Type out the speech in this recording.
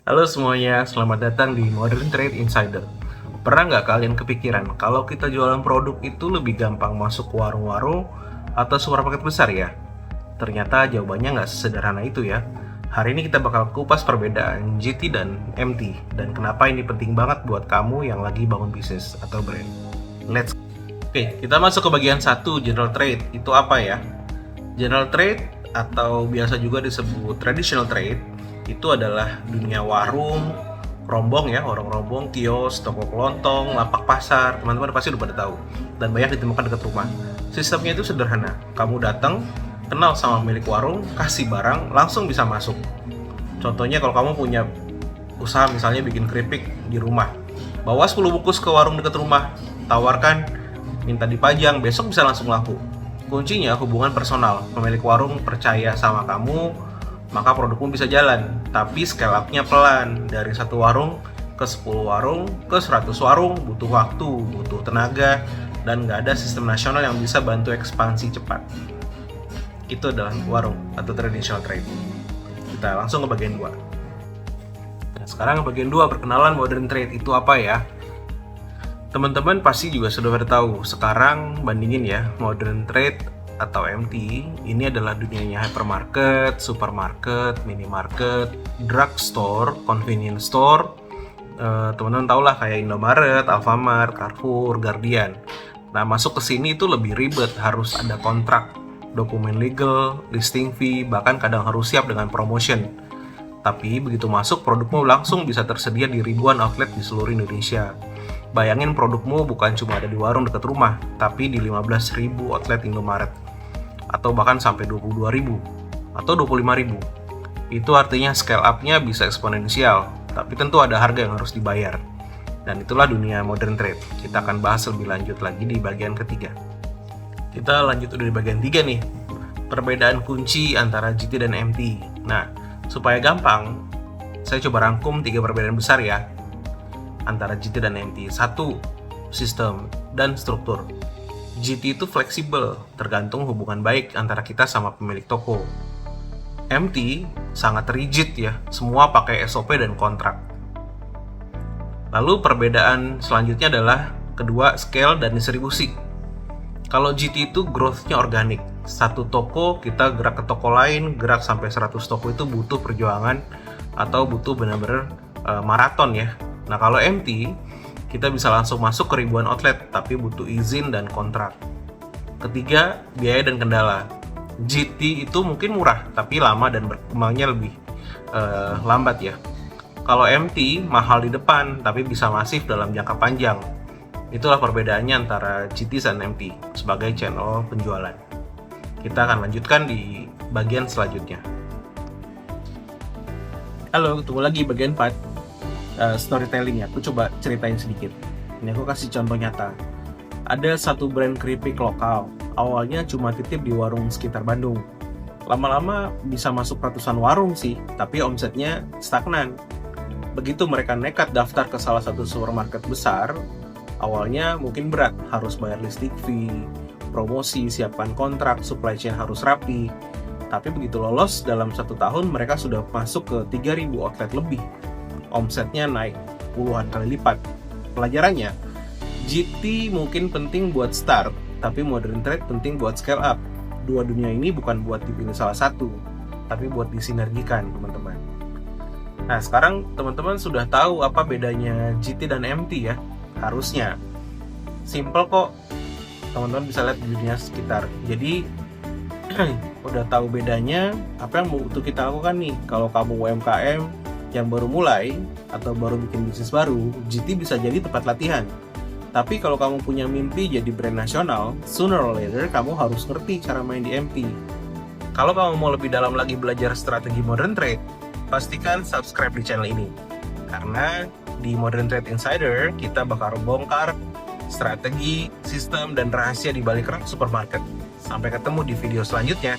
Halo semuanya, selamat datang di Modern Trade Insider. Pernah nggak kalian kepikiran kalau kita jualan produk itu lebih gampang masuk ke warung-warung atau supermarket besar ya? Ternyata jawabannya nggak sesederhana itu ya. Hari ini kita bakal kupas perbedaan GT dan MT dan kenapa ini penting banget buat kamu yang lagi bangun bisnis atau brand. Let's Oke, kita masuk ke bagian 1, General Trade. Itu apa ya? General Trade atau biasa juga disebut Traditional Trade itu adalah dunia warung, rombong ya, orang rombong, kios, toko kelontong, lapak pasar, teman-teman pasti udah pada tahu dan banyak ditemukan dekat rumah. Sistemnya itu sederhana, kamu datang, kenal sama pemilik warung, kasih barang, langsung bisa masuk. Contohnya kalau kamu punya usaha misalnya bikin keripik di rumah, bawa 10 bungkus ke warung dekat rumah, tawarkan, minta dipajang, besok bisa langsung laku. Kuncinya hubungan personal, pemilik warung percaya sama kamu, maka produkmu bisa jalan. Tapi scale up-nya pelan, dari satu warung ke 10 warung, ke 100 warung, butuh waktu, butuh tenaga, dan nggak ada sistem nasional yang bisa bantu ekspansi cepat. Itu adalah warung atau traditional trade. Kita langsung ke bagian 2. Nah, sekarang ke bagian 2, perkenalan modern trade itu apa ya? Teman-teman pasti juga sudah pada tahu, sekarang bandingin ya, modern trade atau MT ini adalah dunianya hypermarket, supermarket, minimarket, drugstore, convenience store. Teman-teman tau lah kayak Indomaret, Alfamart, Carrefour, Guardian. Nah, masuk ke sini itu lebih ribet, harus ada kontrak, dokumen legal, listing fee, bahkan kadang harus siap dengan promotion. Tapi begitu masuk, produkmu langsung bisa tersedia di ribuan outlet di seluruh Indonesia. Bayangin produkmu bukan cuma ada di warung dekat rumah, tapi di 15.000 outlet Indomaret. Atau bahkan sampai 22.000 atau 25.000. Itu artinya scale up-nya bisa eksponensial, tapi tentu ada harga yang harus dibayar. Dan itulah dunia modern trade. Kita akan bahas lebih lanjut lagi di bagian ketiga. Kita lanjut udah di bagian 3 nih. Perbedaan kunci antara GT dan MT. Nah, supaya gampang, saya coba rangkum 3 perbedaan besar ya antara GT dan MT. 1. Sistem dan struktur. GT itu fleksibel, tergantung hubungan baik antara kita sama pemilik toko. MT sangat rigid ya, semua pakai SOP dan kontrak. Lalu perbedaan selanjutnya adalah kedua, scale dan distribusi. Kalau GT itu growth-nya organik. Satu toko kita gerak ke toko lain, gerak sampai 100 toko itu butuh perjuangan atau butuh benar-benar maraton ya. Nah, kalau MT, kita bisa langsung masuk ke ribuan outlet, tapi butuh izin dan kontrak. Ketiga, biaya dan kendala. GT itu mungkin murah, tapi lama dan berkembangnya lebih lambat ya. Kalau MT, mahal di depan, tapi bisa masif dalam jangka panjang. Itulah perbedaannya antara GT dan MT sebagai channel penjualan. Kita akan lanjutkan di bagian selanjutnya. Halo, ketemu lagi bagian 4. Storytelling ya, aku coba ceritain sedikit. Ini aku kasih contoh nyata. Ada satu brand keripik lokal, awalnya cuma titip di warung sekitar Bandung. Lama-lama bisa masuk ratusan warung sih, tapi omsetnya stagnan. Begitu mereka nekat daftar ke salah satu supermarket besar, awalnya mungkin berat, harus bayar listing fee, promosi, siapkan kontrak, supply chain harus rapi. Tapi begitu lolos, dalam 1 tahun mereka sudah masuk ke 3.000 outlet lebih. Omsetnya naik puluhan kali lipat. Pelajarannya, GT mungkin penting buat start, tapi modern trade penting buat scale up. Dua dunia ini bukan buat dipilih salah satu, tapi buat disinergikan, teman-teman. Nah, sekarang teman-teman sudah tahu apa bedanya GT dan MT ya? Harusnya. Simple kok. Teman-teman bisa lihat di dunia sekitar. Jadi, udah tahu bedanya, apa yang butuh kita lakukan nih? Kalau kamu UMKM, yang baru mulai atau baru bikin bisnis baru, GT bisa jadi tempat latihan. Tapi kalau kamu punya mimpi jadi brand nasional, sooner or later kamu harus ngerti cara main di MT. Kalau kamu mau lebih dalam lagi belajar strategi modern trade, pastikan subscribe di channel ini. Karena di Modern Trade Insider, kita bakal bongkar strategi, sistem, dan rahasia di balik rak supermarket. Sampai ketemu di video selanjutnya.